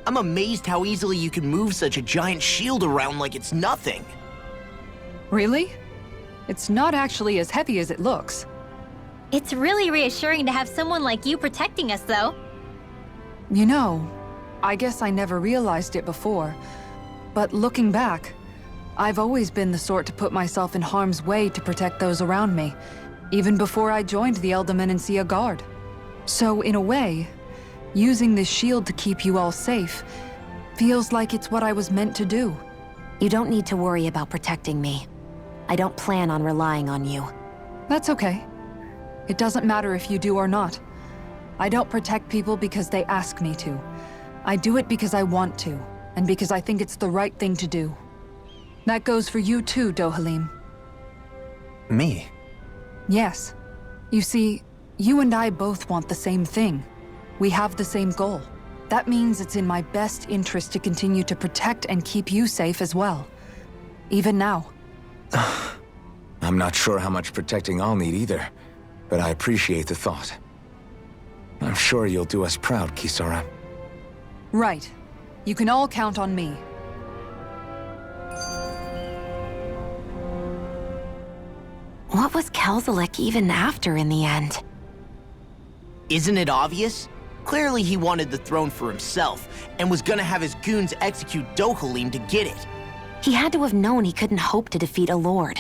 I'm amazed how easily you can move such a giant shield around like it's nothing. Really? It's not actually as heavy as it looks. It's really reassuring to have someone like you protecting us, though. You know, I guess I never realized it before, but looking back, I've always been the sort to put myself in harm's way to protect those around me, even before I joined the Eldermenancia Guard. So in a way, using this shield to keep you all safe feels like it's what I was meant to do. You don't need to worry about protecting me. I don't plan on relying on you. That's okay. It doesn't matter if you do or not. I don't protect people because they ask me to. I do it because I want to, and because I think it's the right thing to do. That goes for you too, Dohalim. Me? Yes. You see, you and I both want the same thing. We have the same goal. That means it's in my best interest to continue to protect and keep you safe as well. Even now. I'm not sure how much protecting I'll need either, but I appreciate the thought. I'm sure you'll do us proud, Kisara. Right. You can all count on me. What was Kelzalek even after in the end? Isn't it obvious? Clearly he wanted the throne for himself, and was gonna have his goons execute Dohalim to get it. He had to have known he couldn't hope to defeat a lord.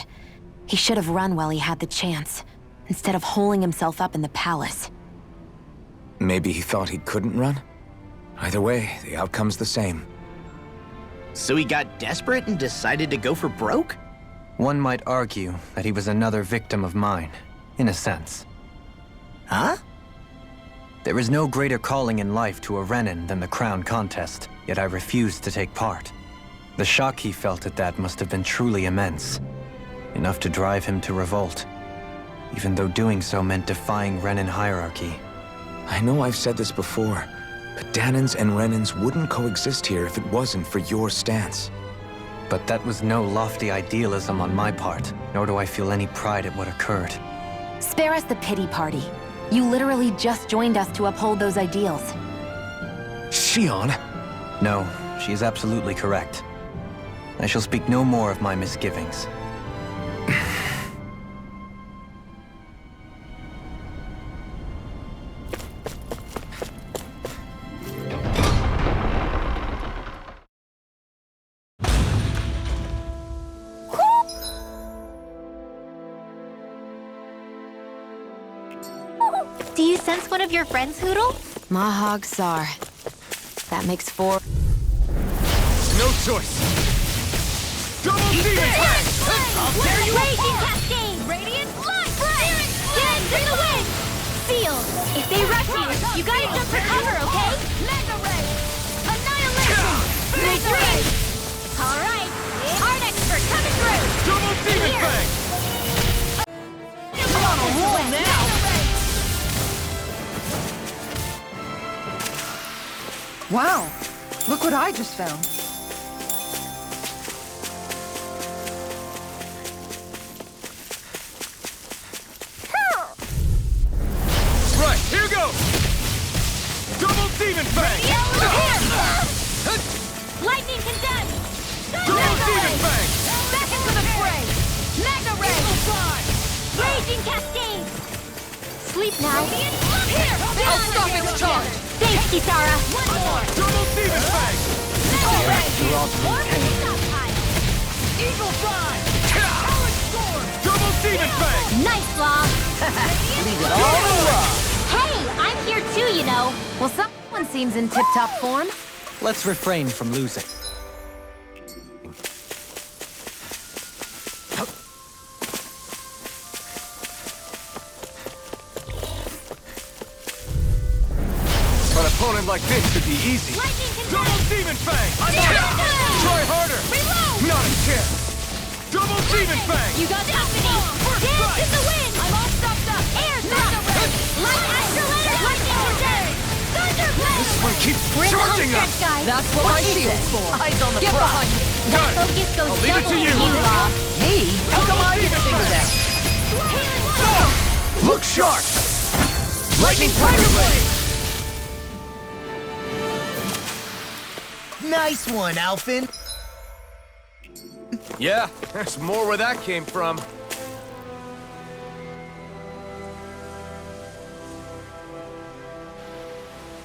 He should have run while he had the chance, instead of holding himself up in the palace. Maybe he thought he couldn't run? Either way, the outcome's the same. So he got desperate and decided to go for broke? One might argue that he was another victim of mine, in a sense. Huh? There is no greater calling in life to a Renin than the crown contest, yet I refused to take part. The shock he felt at that must have been truly immense, enough to drive him to revolt, even though doing so meant defying Renin hierarchy. I know I've said this before, but Danans and Renins wouldn't coexist here if it wasn't for your stance. But that was no lofty idealism on my part, nor do I feel any pride at what occurred. Spare us the pity party. You literally just joined us to uphold those ideals. Shion! No, she is absolutely correct. I shall speak no more of my misgivings. Do you sense one of your friends, Hoodle? Mahag Sar. That makes 4. No choice! Double demon fang! Raging Cascade! Radiant Light! Dance in the wind! Seal! If they rush you, you gotta jump for cover, okay? Mega Ray! Annihilation! Retreat! Alright! Art expert coming through! Double demon fang! I'm on a roll now! Wow! Look what I just found. Right, here goes! Double demon fang! Lightning condemned! Double demon fang! Back into the fray! Mega Ray! Raging Cascade! Sleep now. Here! I'll stop its charge! Thanks, Kisara! One more! Double demon fang! Mega Ray! Eagle Fly! Double demon fang! Nice, Law! Leave it all alone! Hey, I'm here too, you know. Well, someone seems in tip-top form. Let's refrain from losing. An opponent like this should be easy. Lightning can Double demon fang! Try harder! Reload! Not a chance! Double demon fang! You got company! Dance in the wind! I'm all stopped up! Air drop! Light astral energy! Lightning reserve! Thunder blade! This one keeps charging us! Guys. That's what my shield's for. Eyes on the Get prize. behind me. That focus goes I'll leave it double to you. Law. Me? How come I didn't think of that? Look sharp! Lightning Tiger Blade! Nice one, Alphin. Yeah, there's more where that came from.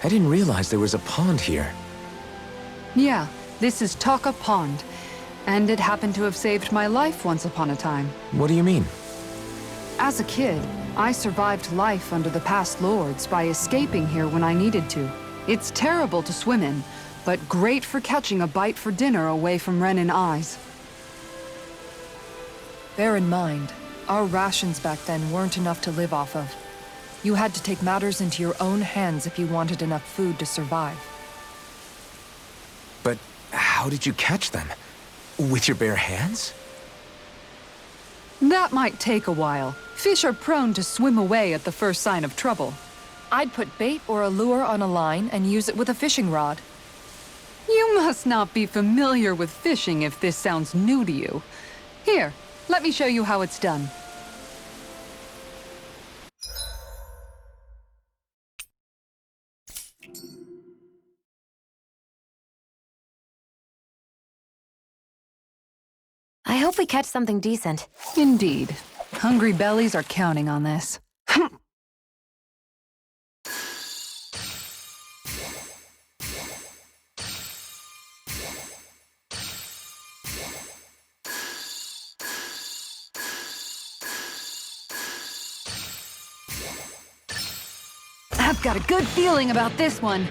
I didn't realize there was a pond here. Yeah, this is Taka Pond. And it happened to have saved my life once upon a time. What do you mean? As a kid, I survived life under the past lords by escaping here when I needed to. It's terrible to swim in, but great for catching a bite for dinner away from Renin eyes. Bear in mind, our rations back then weren't enough to live off of. You had to take matters into your own hands if you wanted enough food to survive. But how did you catch them? With your bare hands? That might take a while. Fish are prone to swim away at the first sign of trouble. I'd put bait or a lure on a line and use it with a fishing rod. You must not be familiar with fishing if this sounds new to you. Here, let me show you how it's done. I hope we catch something decent. Indeed. Hungry bellies are counting on this. I've got a good feeling about this one.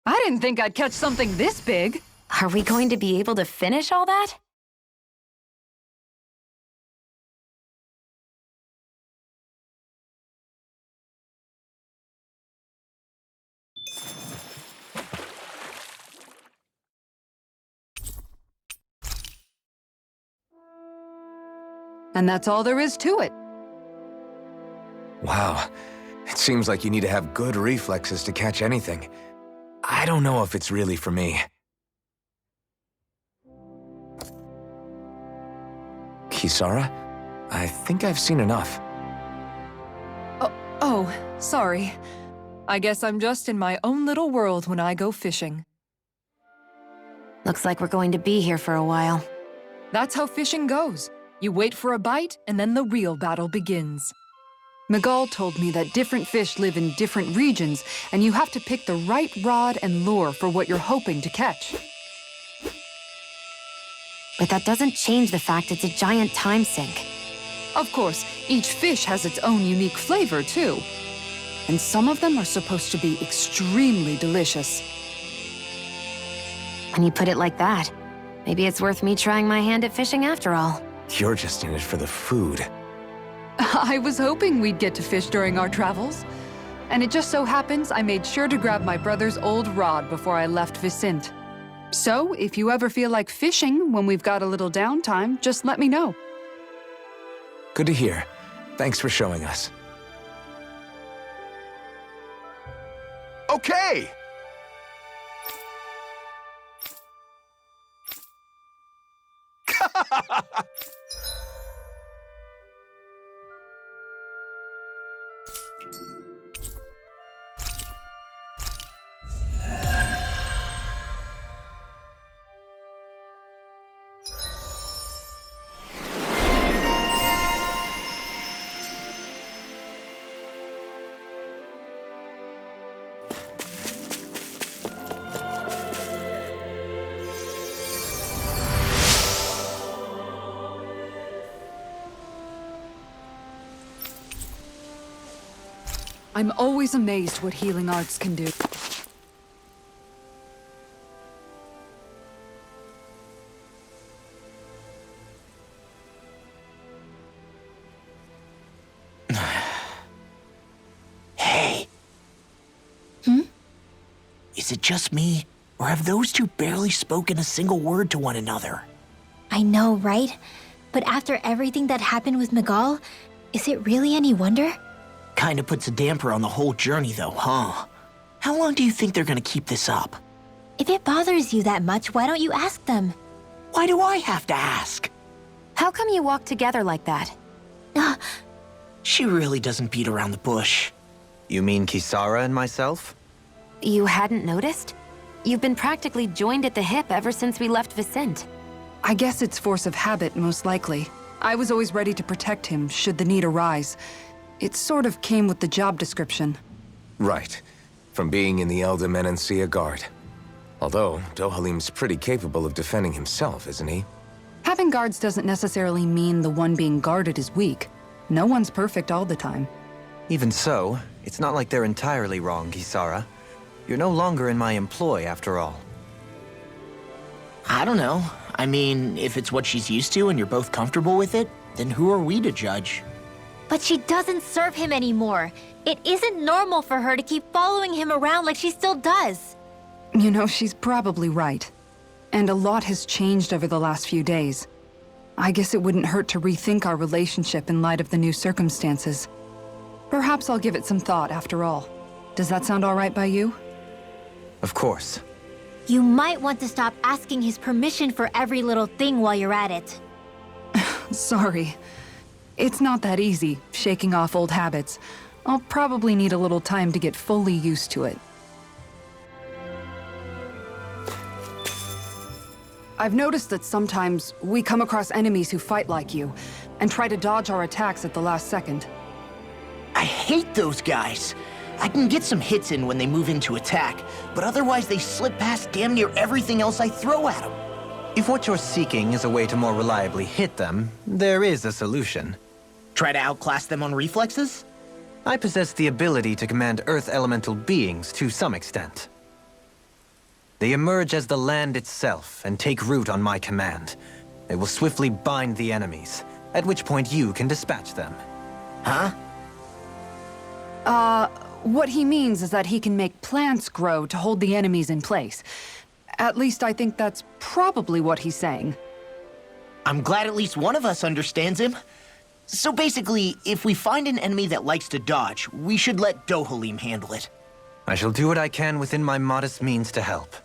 I didn't think I'd catch something this big. Are we going to be able to finish all that? And that's all there is to it. Wow. It seems like you need to have good reflexes to catch anything. I don't know if it's really for me. Kisara? I think I've seen enough. Oh, sorry. I guess I'm just in my own little world when I go fishing. Looks like we're going to be here for a while. That's how fishing goes. You wait for a bite, and then the real battle begins. Miguel told me that different fish live in different regions, and you have to pick the right rod and lure for what you're hoping to catch. But that doesn't change the fact it's a giant time sink. Of course, each fish has its own unique flavor, too. And some of them are supposed to be extremely delicious. When you put it like that, maybe it's worth me trying my hand at fishing after all. You're just in it for the food. I was hoping we'd get to fish during our travels. And it just so happens I made sure to grab my brother's old rod before I left Vicente. So, if you ever feel like fishing when we've got a little downtime, just let me know. Good to hear. Thanks for showing us. Okay! I'm always amazed what healing arts can do. Is it just me, or have those two barely spoken a single word to one another? I know, right? But after everything that happened with Miguel, is it really any wonder? Kinda puts a damper on the whole journey though, huh? How long do you think they're gonna keep this up? If it bothers you that much, why don't you ask them? Why do I have to ask? How come you walk together like that? She really doesn't beat around the bush. You mean Kisara and myself? You hadn't noticed? You've been practically joined at the hip ever since we left Vicente. I guess it's force of habit, most likely. I was always ready to protect him, should the need arise. It sort of came with the job description. Right. From being in the Elder Menancia Guard. Although, Dohalim's pretty capable of defending himself, isn't he? Having guards doesn't necessarily mean the one being guarded is weak. No one's perfect all the time. Even so, it's not like they're entirely wrong, Kisara. You're no longer in my employ, after all. I don't know. I mean, if it's what she's used to and you're both comfortable with it, then who are we to judge? But she doesn't serve him anymore. It isn't normal for her to keep following him around like she still does. You know, she's probably right. And a lot has changed over the last few days. I guess it wouldn't hurt to rethink our relationship in light of the new circumstances. Perhaps I'll give it some thought after all. Does that sound all right by you? Of course. You might want to stop asking his permission for every little thing while you're at it. Sorry. It's not that easy, shaking off old habits. I'll probably need a little time to get fully used to it. I've noticed that sometimes we come across enemies who fight like you, and try to dodge our attacks at the last second. I hate those guys. I can get some hits in when they move into attack, but otherwise they slip past damn near everything else I throw at them. If what you're seeking is a way to more reliably hit them, there is a solution. Try to outclass them on reflexes? I possess the ability to command Earth elemental beings to some extent. They emerge as the land itself and take root on my command. They will swiftly bind the enemies, at which point you can dispatch them. Huh? What he means is that he can make plants grow to hold the enemies in place. At least I think that's probably what he's saying. I'm glad at least one of us understands him. So basically, if we find an enemy that likes to dodge, we should let Dohalim handle it. I shall do what I can within my modest means to help.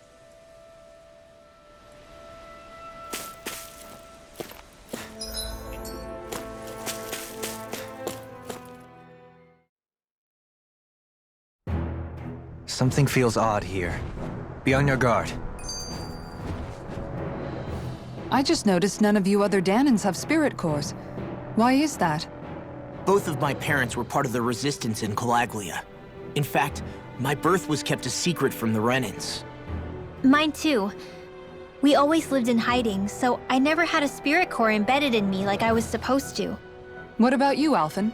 Something feels odd here. Be on your guard. I just noticed none of you other Danans have spirit cores. Why is that? Both of my parents were part of the resistance in Calaglia. In fact, my birth was kept a secret from the Renans. Mine too. We always lived in hiding, so I never had a spirit core embedded in me like I was supposed to. What about you, Alphen?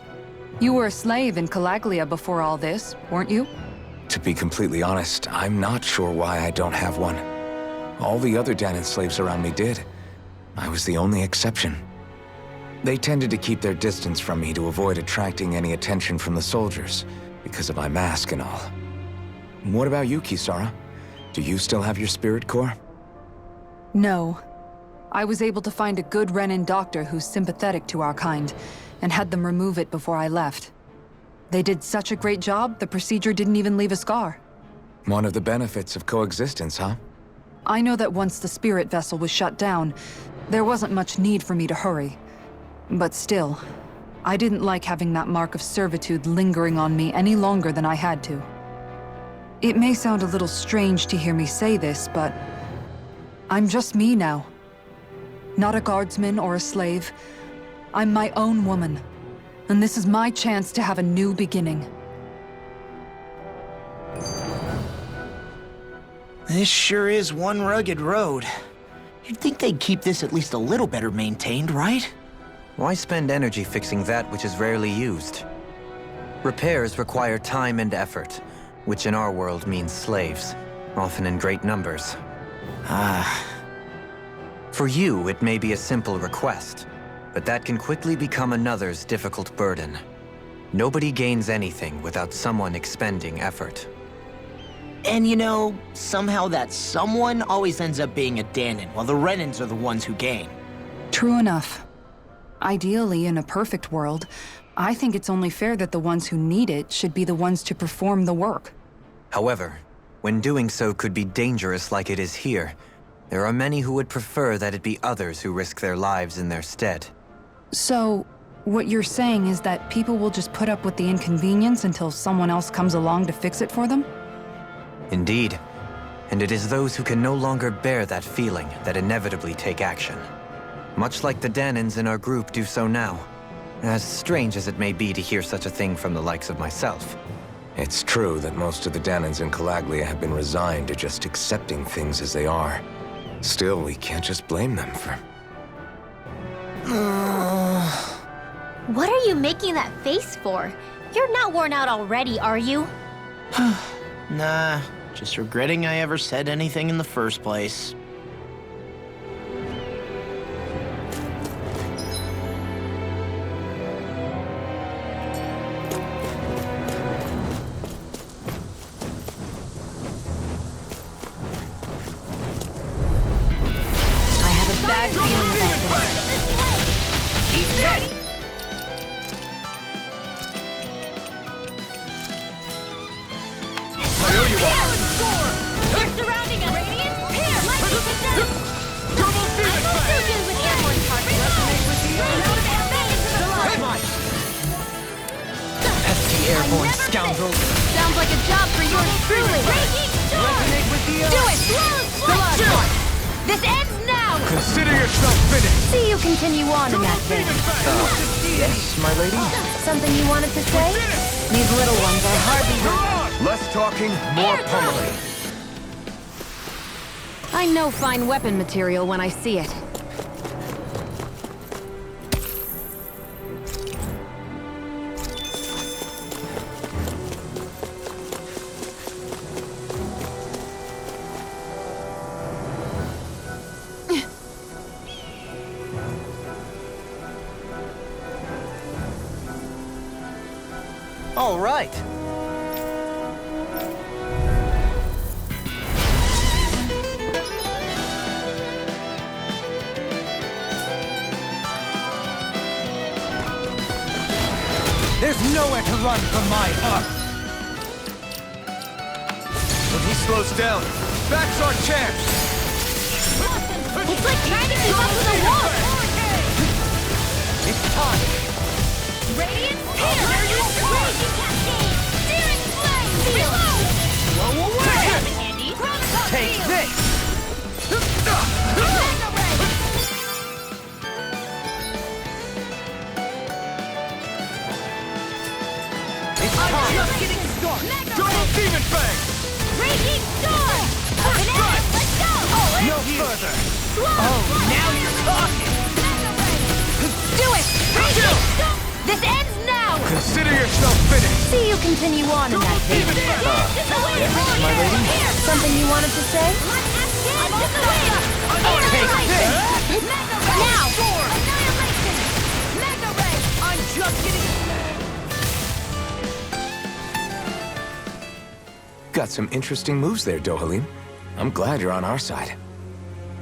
You were a slave in Calaglia before all this, weren't you? To be completely honest, I'm not sure why I don't have one. All the other Danan slaves around me did. I was the only exception. They tended to keep their distance from me to avoid attracting any attention from the soldiers, because of my mask and all. What about you, Kisara? Do you still have your spirit core? No. I was able to find a good Renan doctor who's sympathetic to our kind, and had them remove it before I left. They did such a great job, the procedure didn't even leave a scar. One of the benefits of coexistence, huh? I know that once the spirit vessel was shut down, there wasn't much need for me to hurry. But still, I didn't like having that mark of servitude lingering on me any longer than I had to. It may sound a little strange to hear me say this, but I'm just me now. Not a guardsman or a slave. I'm my own woman. And this is my chance to have a new beginning. This sure is one rugged road. You'd think they'd keep this at least a little better maintained, right? Why spend energy fixing that which is rarely used? Repairs require time and effort, which in our world means slaves, often in great numbers. For you, it may be a simple request, but that can quickly become another's difficult burden. Nobody gains anything without someone expending effort. And you know, somehow that someone always ends up being a Danon, while the Renans are the ones who gain. True enough. Ideally, in a perfect world, I think it's only fair that the ones who need it should be the ones to perform the work. However, when doing so could be dangerous like it is here, there are many who would prefer that it be others who risk their lives in their stead. So, what you're saying is that people will just put up with the inconvenience until someone else comes along to fix it for them? Indeed. And it is those who can no longer bear that feeling that inevitably take action. Much like the Danons in our group do so now. As strange as it may be to hear such a thing from the likes of myself. It's true that most of the Danons in Calaglia have been resigned to just accepting things as they are. Still, we can't just blame them for... What are you making that face for? You're not worn out already, are you? Nah, just regretting I ever said anything in the first place. I have a bad feeling about this. He's ready! They're surrounding us! Radiant, here! Lightning possess! I'm so good with airborne targets! Pesky airborne scoundrels! Sounds like a job for yours truly! Do it! This ends now! Consider yourself finished! See you continue on in that vein. Yes, my lady? Something you wanted to say? These little ones are hardly... Less talking, more pummeling. I know fine weapon material when I see it. All right. There's nowhere to run from my arc. When he slows down, that's our chance! It's like trying to keep up with a wall! It's time. Radiant, here! Raging cascade! Searing flame! Reload! Whoa, away! Handy! Take this! Mega ray! It's time. Just getting started! Double Demon Fang! Raging storm! Up and at it! Let's go! No further. Now you're talking! Mega ray! Do it! Raging storm! This ends now! Consider yourself finished! See you continue on in that vein. Yes, my lady? Something you wanted to say? I'm on the way! Take this! Now! Annihilation! Mega ray! I'm just getting... Got some interesting moves there, Dohalim. I'm glad you're on our side.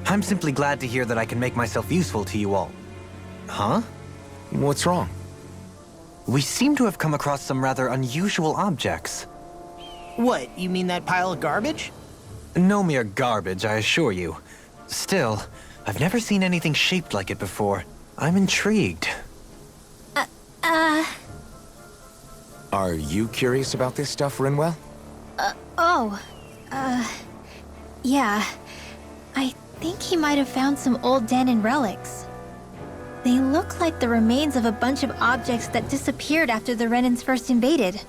I'm simply glad to hear that I can make myself useful to you all. Huh? What's wrong? We seem to have come across some rather unusual objects. What, you mean that pile of garbage? No mere garbage, I assure you. Still, I've never seen anything shaped like it before. I'm intrigued. Are you curious about this stuff, Rinwell? Yeah. I think he might have found some old Danon relics. They look like the remains of a bunch of objects that disappeared after the Renans first invaded.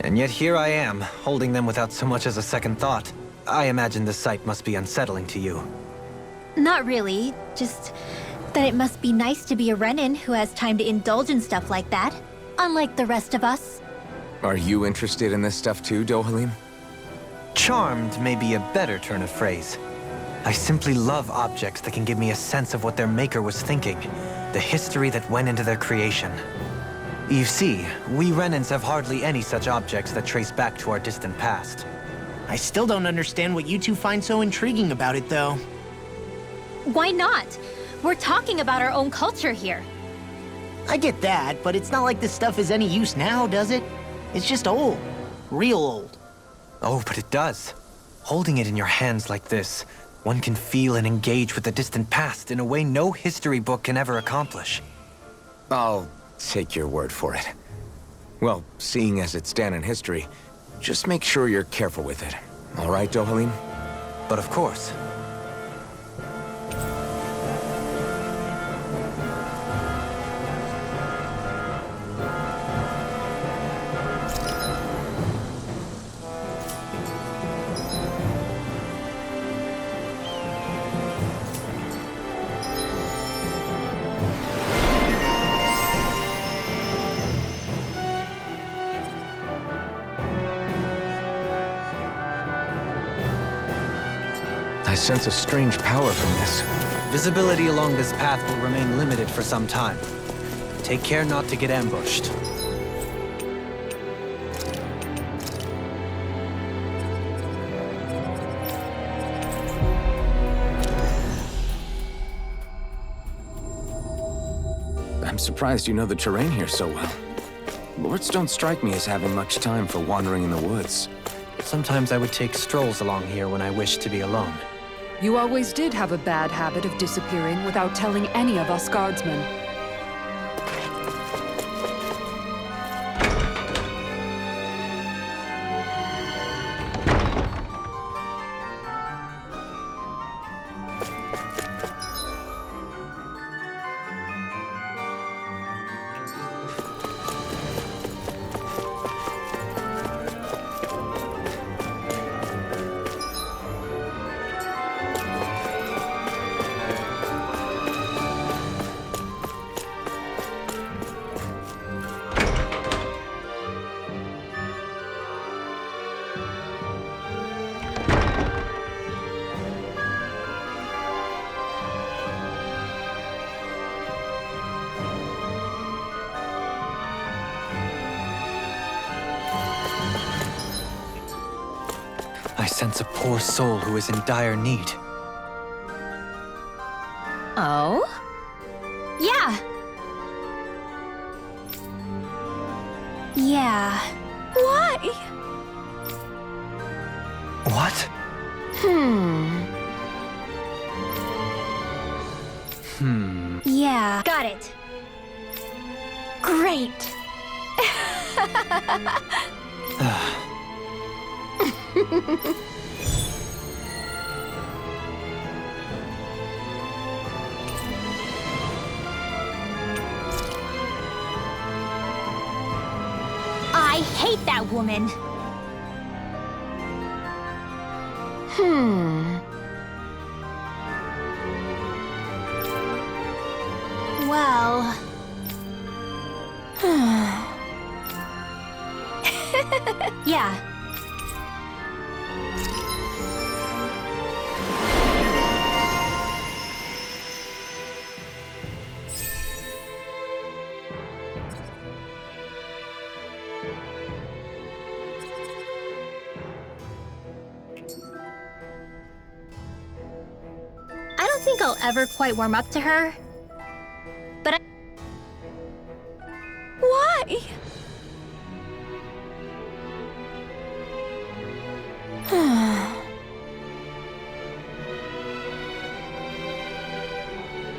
And yet here I am, holding them without so much as a second thought. I imagine the sight must be unsettling to you. Not really, just that it must be nice to be a Renan who has time to indulge in stuff like that, unlike the rest of us. Are you interested in this stuff too, Dohalim? Charmed may be a better turn of phrase. I simply love objects that can give me a sense of what their maker was thinking, the history that went into their creation. You see, we Renans have hardly any such objects that trace back to our distant past. I still don't understand what you two find so intriguing about it, though. Why not? We're talking about our own culture here. I get that, but it's not like this stuff is any use now, does it? It's just old. Real old. Oh, but it does. Holding it in your hands like this, one can feel and engage with the distant past in a way no history book can ever accomplish. I'll take your word for it. Well, seeing as it's down in history, just make sure you're careful with it. All right, Dohalim? But of course. I sense a strange power from this. Visibility along this path will remain limited for some time. Take care not to get ambushed. I'm surprised you know the terrain here so well. Lords don't strike me as having much time for wandering in the woods. Sometimes I would take strolls along here when I wished to be alone. You always did have a bad habit of disappearing without telling any of us guardsmen. I sense a poor soul who is in dire need. Oh? Yeah. Yeah. Why? What? Yeah. Got it. Great. I hate that woman. Well... yeah. I don't think I'll ever quite warm up to her. But Why?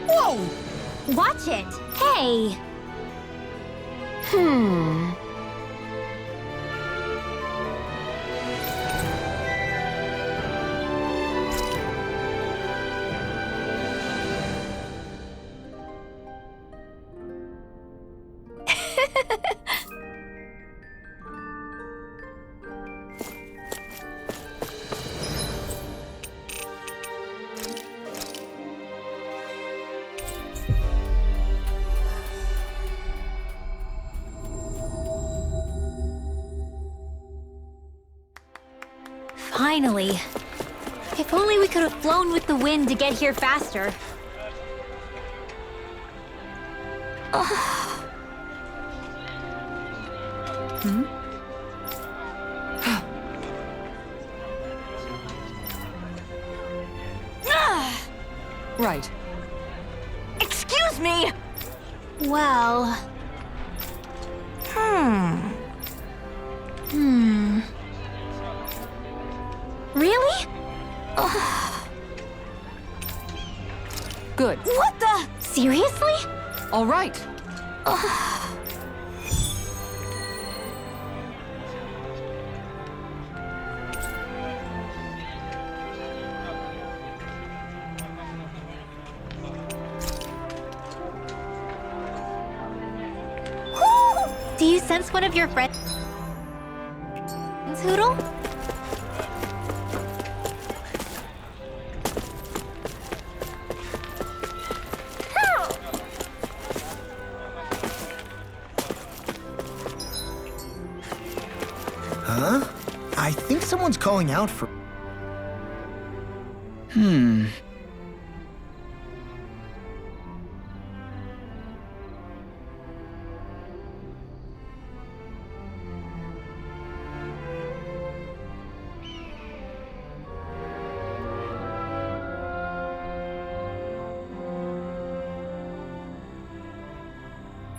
Whoa! Watch it! Hey! Finally. If only we could have flown with the wind to get here faster. right. Excuse me! Well... Really? Good. What the? Seriously? All right. Do you sense one of your friends, Hoodle? Huh? I think someone's calling out for...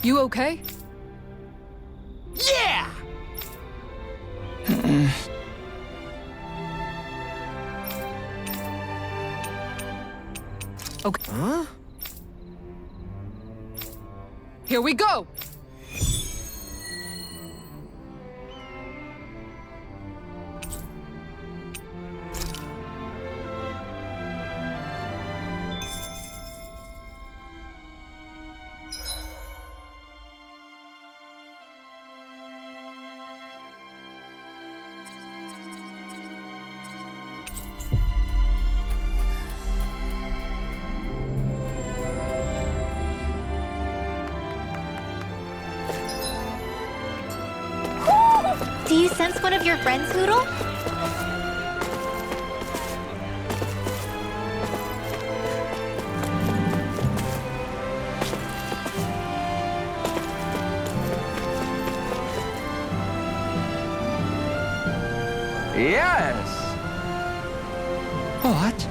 You okay? Yeah! Okay. Huh? Here we go! Do you sense one of your friends, Hoodle? Yes! What?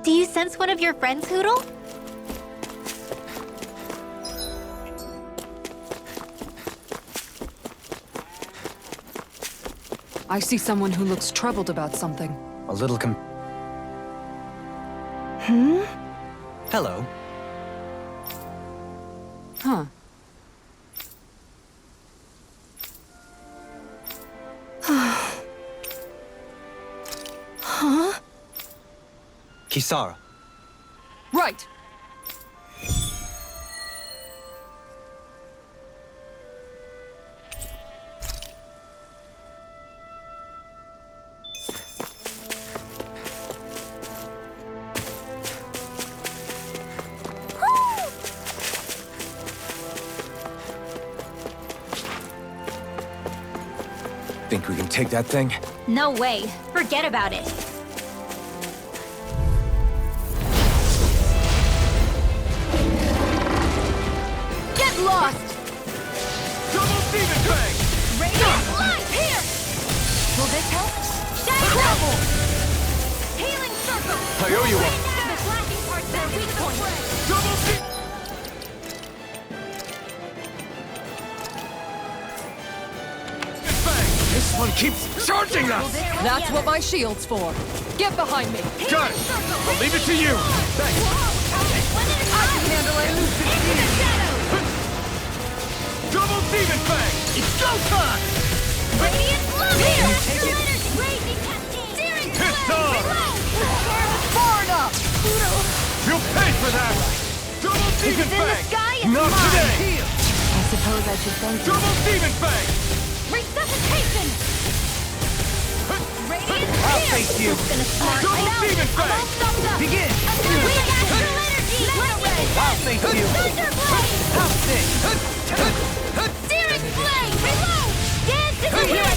Do you sense one of your friends, Hoodle? I see someone who looks troubled about something. A little Hello. Huh. Kisara. Right! Think we can take that thing? No way. Forget about it. Get lost! Double demon drag! Radiant light here! Will this help? Shadow double! Healing circle! I owe you one. The flashing parts are weak point. Double demon! This one keeps charging us! That's what my shield's for. Get behind me! Got it! I'll leave it to you! Thanks! handle it. Into the shadows! Double Demon Fang! It's go time! Radiant Love! Astral Energy! Raging Cascade! Searing It's Flame! on! Reload! Far enough! You'll pay for that! Double Demon in the Fang! sky, it's Not mine! today! I suppose I should thank you. Double Demon Fang! Resuscitation! Radiant I'll Shield! face you! It's gonna smart Double right out! Demon I'm Fang! all stopped up! Begin! Weak Astral Energy! Lightning I'll face you! Thunder Blade! How sick! Searing Flame! Reload! Dance to the hero!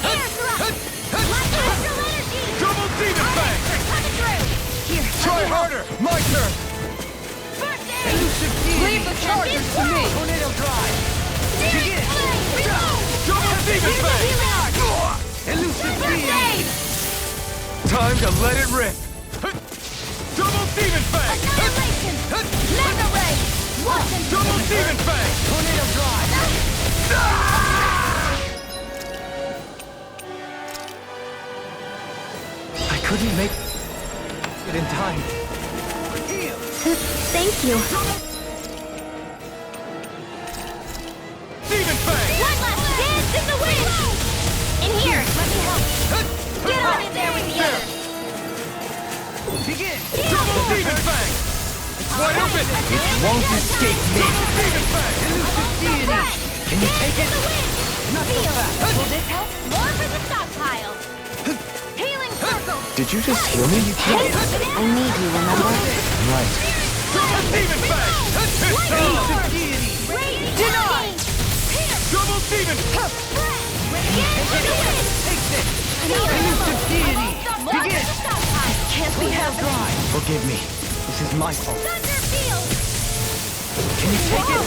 Air Thrust! Light Astral Energy! Double Demon Fang! Coming through! Here, Try harder! My turn! first aid! Leave the charges to me! Tornado Drive! Searing Flame! Reload! Double Demon Fang! Healing Arc! Elusive First Being! aid! Time to let it rip! Double Demon Fang! Annihilation! Mega Ray! Welcome to Double Demon Fang! Tornado Drive! I couldn't make it in time. Thank you. Demon Fang! One last dance in the wind! In here, let me help. Get on in there with the others! Begin! Double Demon Fang! It's wide open! It won't escape me. Double Demon Fang! Can you take it? Not so fast. Will this help? More for the stockpile. Healing circle. Did you just heal me? I need you, remember? Right. Double Demon Fang! It's on! Denied. Double Demon! Elusive deity. Begin. Can't be held dry. Forgive me. This is my fault. Thunder field. Can you take it?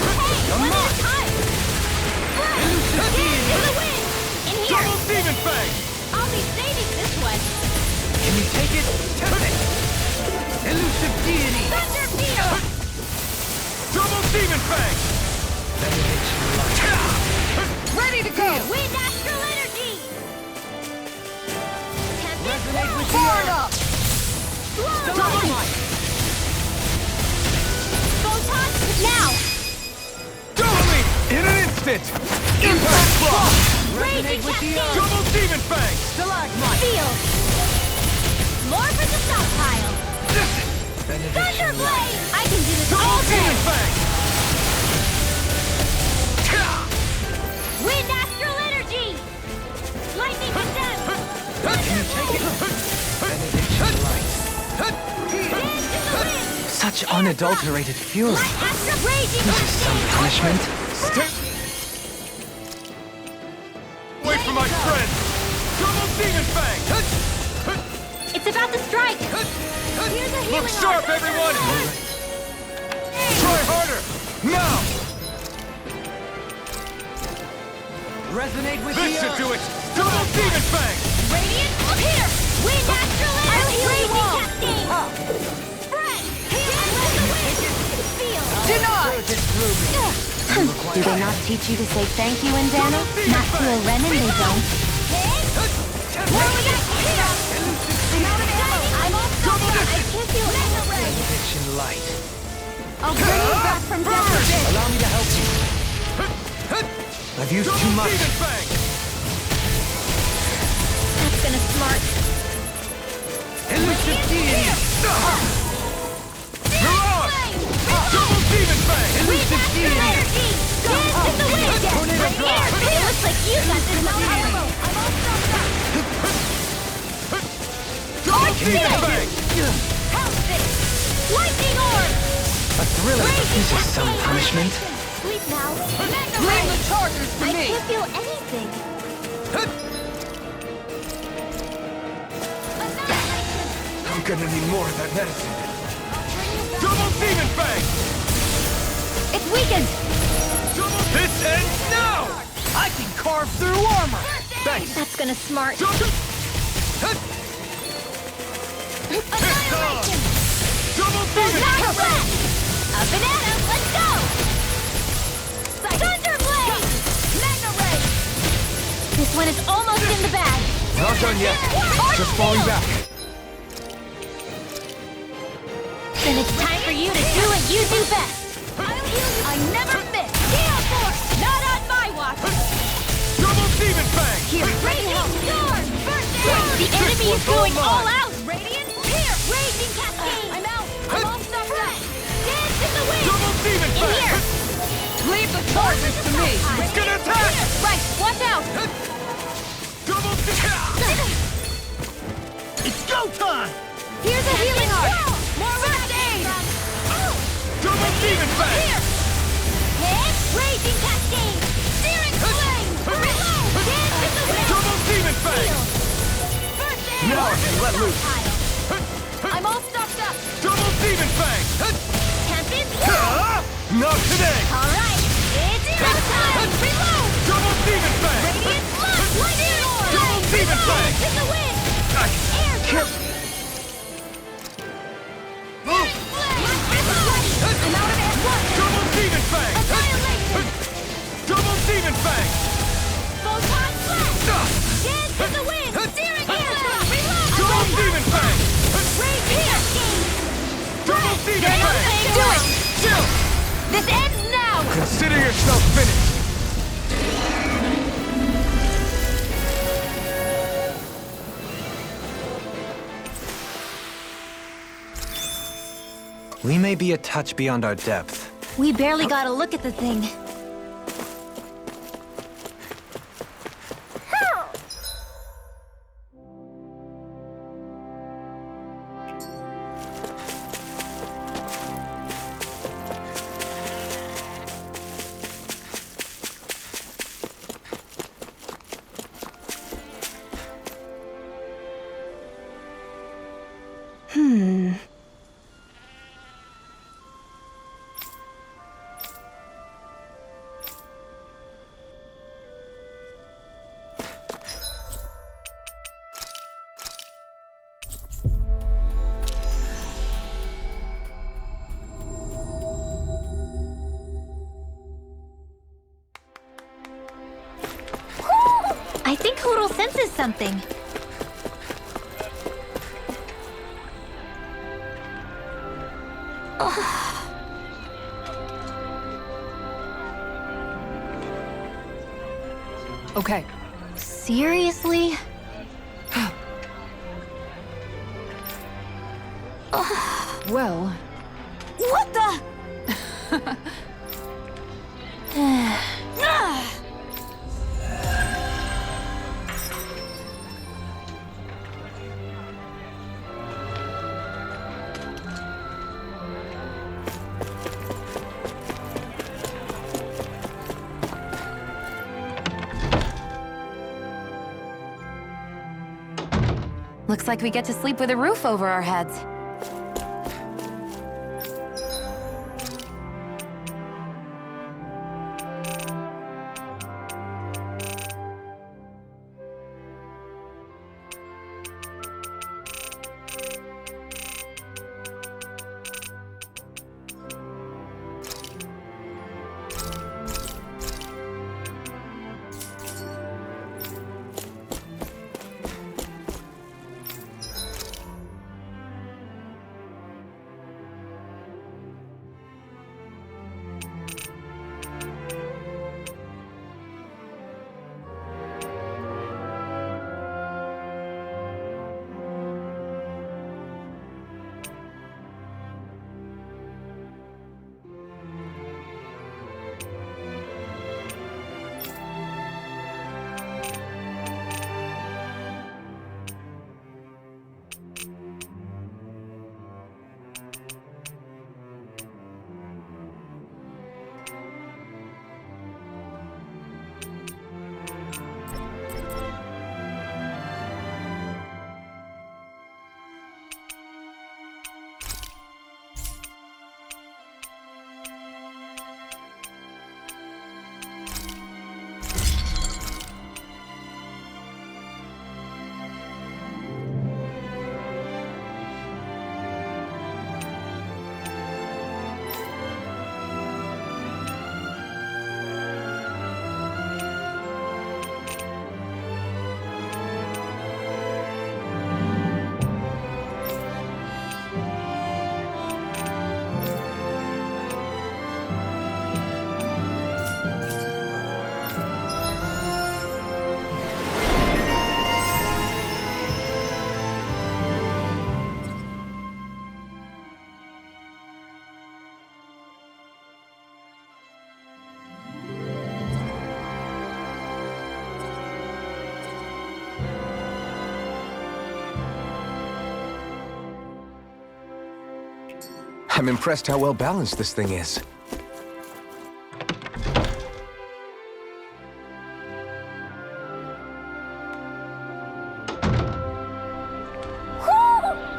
One at a time. Dance in the wind. In here. Double Demon Fang! I'll be saving this one. Can you take it? Test it. Elusive deity. Thunder field. Double Demon Fang! Ready to go! Wind astral energy. Resonate with Far enough! Photon now. Double Leap! In an instant! Impact Block! Raging cascade. Double Demon Fang! Field. More for the stockpile. Thunder blade. I can do this all Double day. Demon Fang! Wind astral energy. Lightning condemned. Dance in the wind. Such unadulterated fury. Light astral raging This is some punishment. Stay away from my friend! Double Demon Fang! It's about to strike. Here's a healing Look sharp, arc. everyone! Try harder! Now! Resonate with This should do it! Double Demon Fang! Radiant, here! Wind astral energy! Raging cascade! Spread! Dance in the wind! Feel! Denied! Do they not teach you to say thank you, Indana? Not to a Renin, they don't. Where are we at? Here! I'm out of ammo! I'm all stopped up! I can't feel Mega Ray! Benediction light. I'll bring you back from death! Allow me to help you. I've used too Double much. Demon Fang! That's gonna smart. Elusive deity. You're on! Double Demon Fang! Elusive deity. Energy! Dance in the wind! Tornado Bring air! It looks like you got this one! I'm all stopped up! Double Feel Demon it! Fang! Health Fix! Lightning Orb! A thriller. This is some punishment. Sleep now. Mega Leave Ray! the charges to I me! can't feel anything. Annihilation! I'm gonna need more of that medicine. Double Demon Fang! It's weakened! This ends now! I can carve through armor. Thanks! That's gonna smart. Annihilation! Double Demon! Not red! A banana, let's go! Thunder Blade! Mega Ray! This one is almost in the bag. Not done yet. Just falling back. Then it's time for you to do what you do best. I'll heal you. I never miss. Gale Force! Not on my watch. Double Demon Fang! Here, Raging Storm! First aid! The enemy is going all out! Radiant here! Raging Cascade! I'm out! I'm all stuffed up! Dance in the wind! Double Demon In Fang! here! Leave the charges to me! It's gonna attack! Right, watch out! Double It's go time! Here's a healing art! More first aid! Double Demon Fang! Here! Hit! Raging Cascade! Searing Flame! Reload! Dance in the wind! Double Demon Fang! First aid! Now I can let loose! I'm all stuffed up! Double Demon Fang! Tempest! Not today! Alright! It's zero time! Reload! Double Demon Fang! Radiant Blood! Lightning Orb! Double Demon Fang! In the wind! Air jump! Searing Flame! I'm out of air blood! Double Demon Fang! Annihilation! Double Demon Fang! Photon Flash! Dance in the wind! Searing Flame! Reload! Double Demon Fang! Raging Cascade! Double Demon Fang! Do it! This ends now! Consider yourself finished! We may be a touch beyond our depth. We barely got a look at the thing. I think Hoodle senses something. Okay. Seriously? Well, What the? Looks like we get to sleep with a roof over our heads. I'm impressed how well balanced this thing is.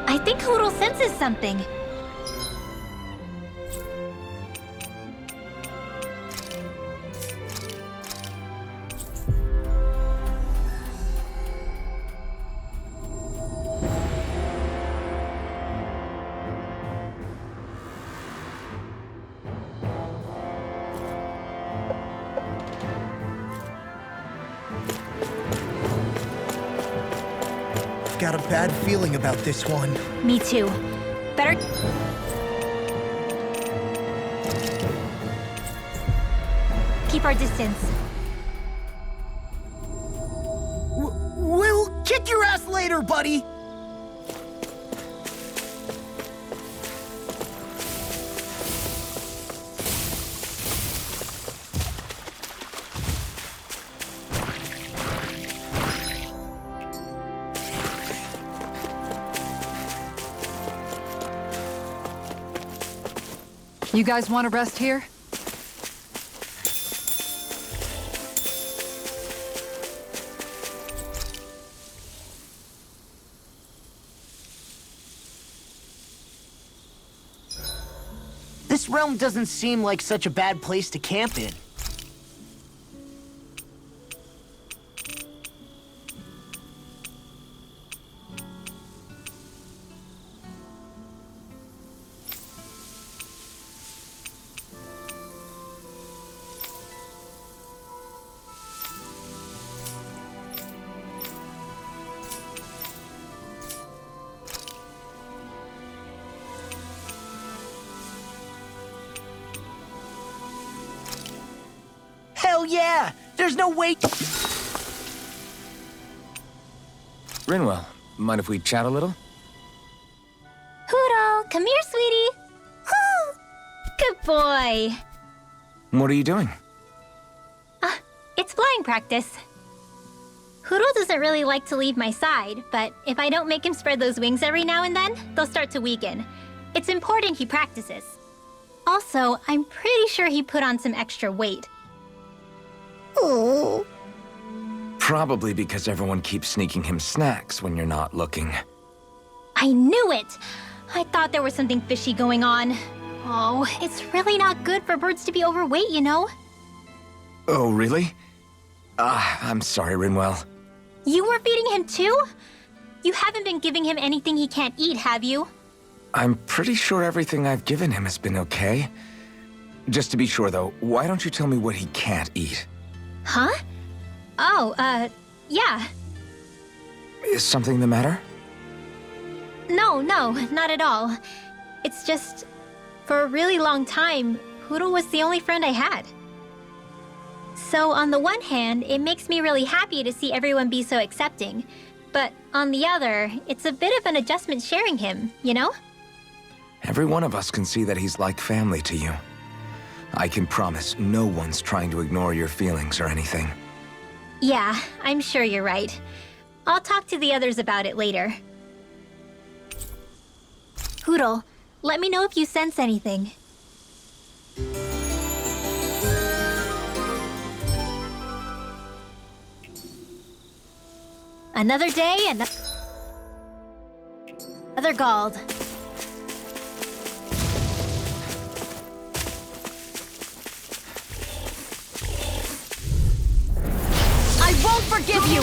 I think Hoodle senses something. Got a bad feeling about this one. Me too. Better... keep our distance. We'll kick your ass later, buddy! You guys want to rest here? This realm doesn't seem like such a bad place to camp in. Hell yeah! There's no way. Rinwell, mind if we chat a little? Hoodle, come here, sweetie. Woo! Good boy. What are you doing? It's flying practice. Hoodle doesn't really like to leave my side, but if I don't make him spread those wings every now and then, they'll start to weaken. It's important he practices. Also, I'm pretty sure he put on some extra weight. Oh. Probably because everyone keeps sneaking him snacks when you're not looking. I knew it! I thought there was something fishy going on. Oh, it's really not good for birds to be overweight, you know? Oh, really? I'm sorry, Rinwell. You were feeding him too? You haven't been giving him anything he can't eat, have you? I'm pretty sure everything I've given him has been okay. Just to be sure, though, why don't you tell me what he can't eat? Huh? Oh, yeah. Is something the matter? No, not at all. It's just, for a really long time, Hoodle was the only friend I had. So on the one hand, it makes me really happy to see everyone be so accepting. But on the other, it's a bit of an adjustment sharing him, you know? Every one of us can see that he's like family to you. I can promise no one's trying to ignore your feelings or anything. Yeah, I'm sure you're right. I'll talk to the others about it later. Hoodle, let me know if you sense anything. Another day and another Gald. I won't forgive you!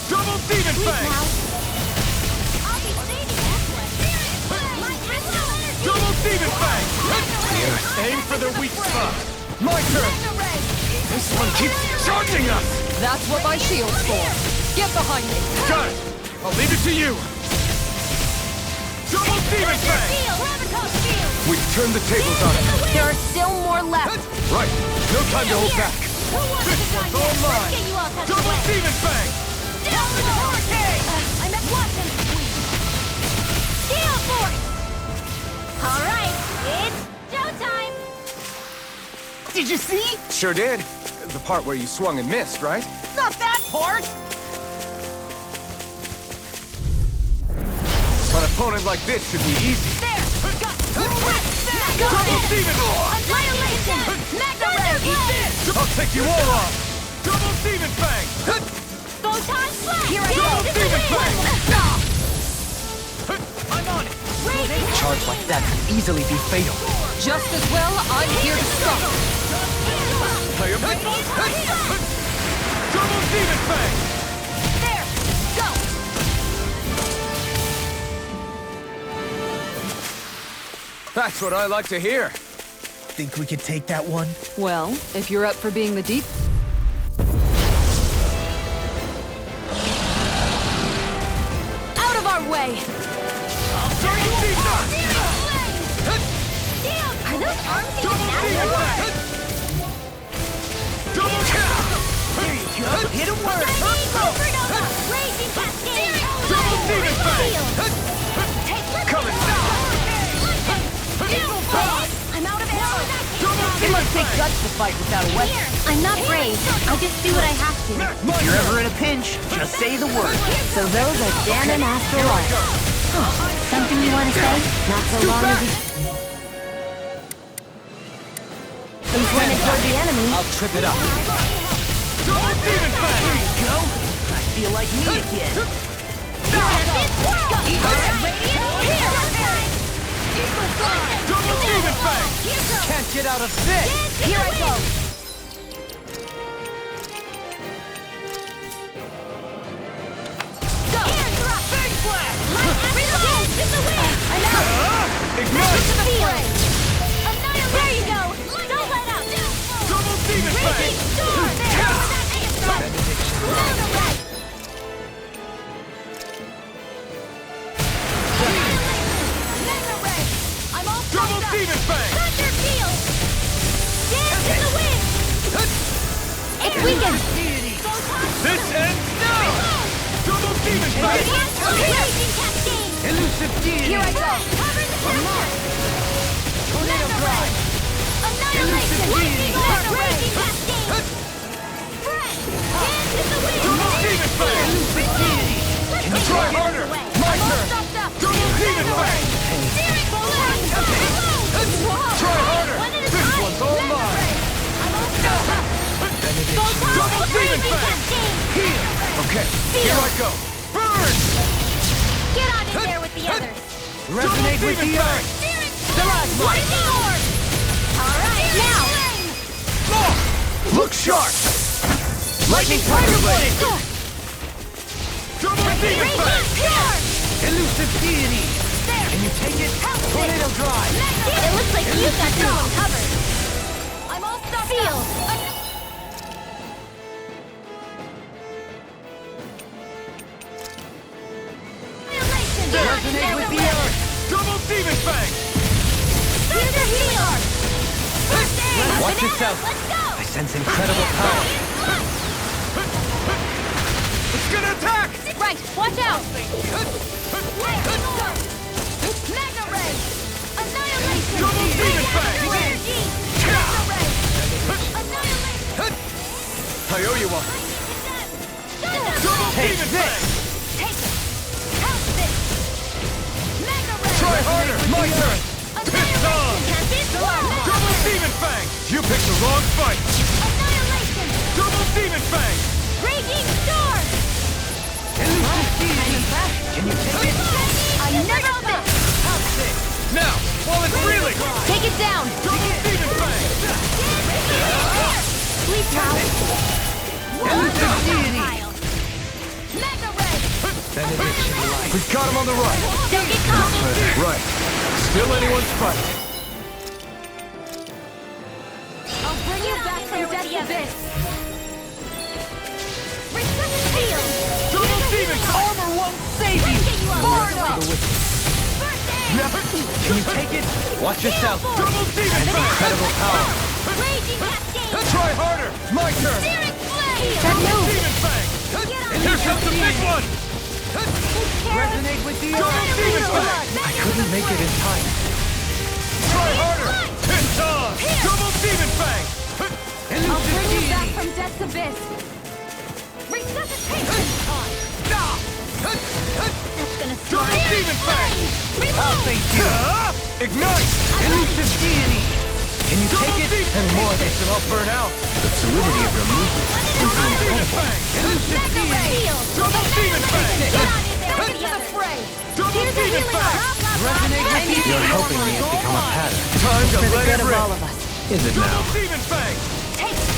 Double Demon Fang! Double Demon Fang! Aim for their weak spot. My turn! This one keeps charging us! That's what my shield's for. Get behind me! Got it! I'll leave it to you! Double Demon Fang! We've turned the tables on it. There are still more left. Right, no time to hold back. This one's all mine! Double Demon Fang! I'm at Watson! Steel Force! Alright, it's showtime! Did you see? Sure did. The part where you swung and missed, right? Not that part! An opponent like this should be easy. There! Got Double Demon! Annihilation! Mega Ray! I'll take you all on! Double Demon Fang! Photon Slash! Here I Double go! Demon Fang! I'm on it! A charge like that could easily be fatal. Just as well, I'm here to stop it. Double Demon Fang! There! Go! That's what I like to hear. Think we could take that one? Well, if you're up for being the deep... Out of our way! Are those arms even natural? Double kill! There you go. Hit him where it hurts. Supernova! Raging Cascade! Double Demon Fang! Coming now! I'm out of arrows! It must take guts to fight without a weapon. I'm not brave. I just do what I have to. If you're ever in a pinch, just say the word. So those are Dan and Astral Light. Something you want to say? Not so long as you... Been pointed toward the enemy. I'll trip it up. Double Demon Fang! There you go. I feel like me again. Double Demon Fang! Can't get out of this. Here I go. Go! Fang Blast! In the wind! I'm out! Ignite! To the fray! There you go! Don't let up! Double Demon Fang! Double Demon Fang! Thunder Field! Dance in the wind! It's weakened! This ends now! Double Demon Fang! Raging Cascade! Elusive deity. Here I go! Cover the center! Tornado Drive! Annihilation! Lightning Orb! Raging Cascade! Fresh! Dance in the wind! Double Demon Fang! Try harder! My turn! Double Demon Fang! Try harder! This one's all mine! Double Demon Fang! Here! Okay, here I go! Burn! Get on in there with the others! Resonate with the earth. Lightning Orb! Alright, now! Look sharp! Lightning Tiger Blade! Double Demon Fang! Elusive deity. Can you take it? Tornado drive. It looks like you've got this one covered. I'm all stuck. Seal. Resonate with the earth. Double Demon Fang! Thunder Healer. First aid. Watch yourself. Let's go. I sense incredible power. It's gonna attack! Right. Watch out. Mega Ray. Annihilation. Double Demon Fang! Energy. Mega Ray. Annihilation. I owe you one. Double Take this! Take it. How's this? Mega Ray. Try harder! My turn! Piss on! Annihilation. Double Demon Fang! You picked the wrong fight! Annihilation. Double Demon Fang! Raging Storm. Elusive deity. Can you take it? I never miss. Now, while it's reeling! Take it down. Double Demon Fang! Please help. Elusive deity. Mega Ray. We've got him on the run! Don't get caught. Right. Still anyone's fight. I'll bring you back from death's abyss. Field. Double Demon Fang! Armor won't save you. Far enough. Can you take it? Watch yourself. Double Demon Fang! Incredible power. Raging Cascade. Try harder! My turn! Searing Flame. Double Demon Fang! Here comes the big one! Resonate with the Double earth. Demon Fang! I couldn't make it in time. Try harder! Piss on! Double Demon Fang! I'll bring you back from death's abyss. Resuscitation time. That's gonna Double Demon Fang! I'll face you! Ignite! Elusive deity! Can you Double take it? Demon And more Fang! than I'll burn out. The fluidity of your movement is Double Demon incredible. Fang! Elusive deity! Double Demon Fang! Into the fray! Double Here's a Demon healing Fang! Resonate with me. You're helping me has become a pattern. Time to For the let good it of rip! all of us. Is it Double now? Demon Fang! Take it!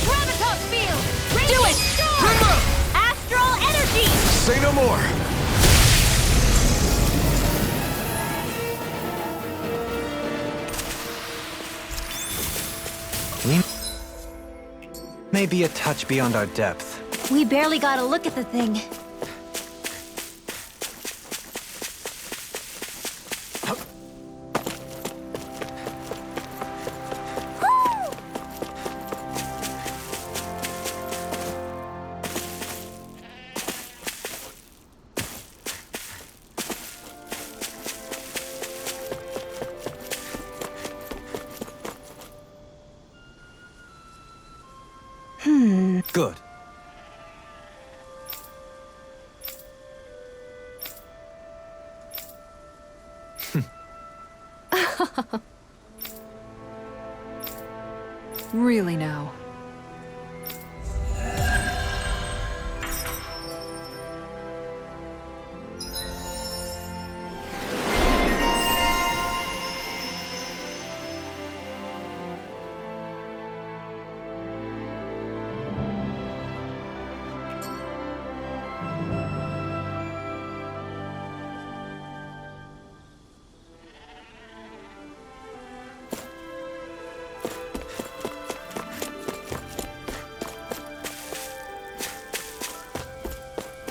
Gravitas field! Do it! Bring up! Astral energy! Say no more! We may be a touch beyond our depth. We barely got a look at the thing. Good. Really now.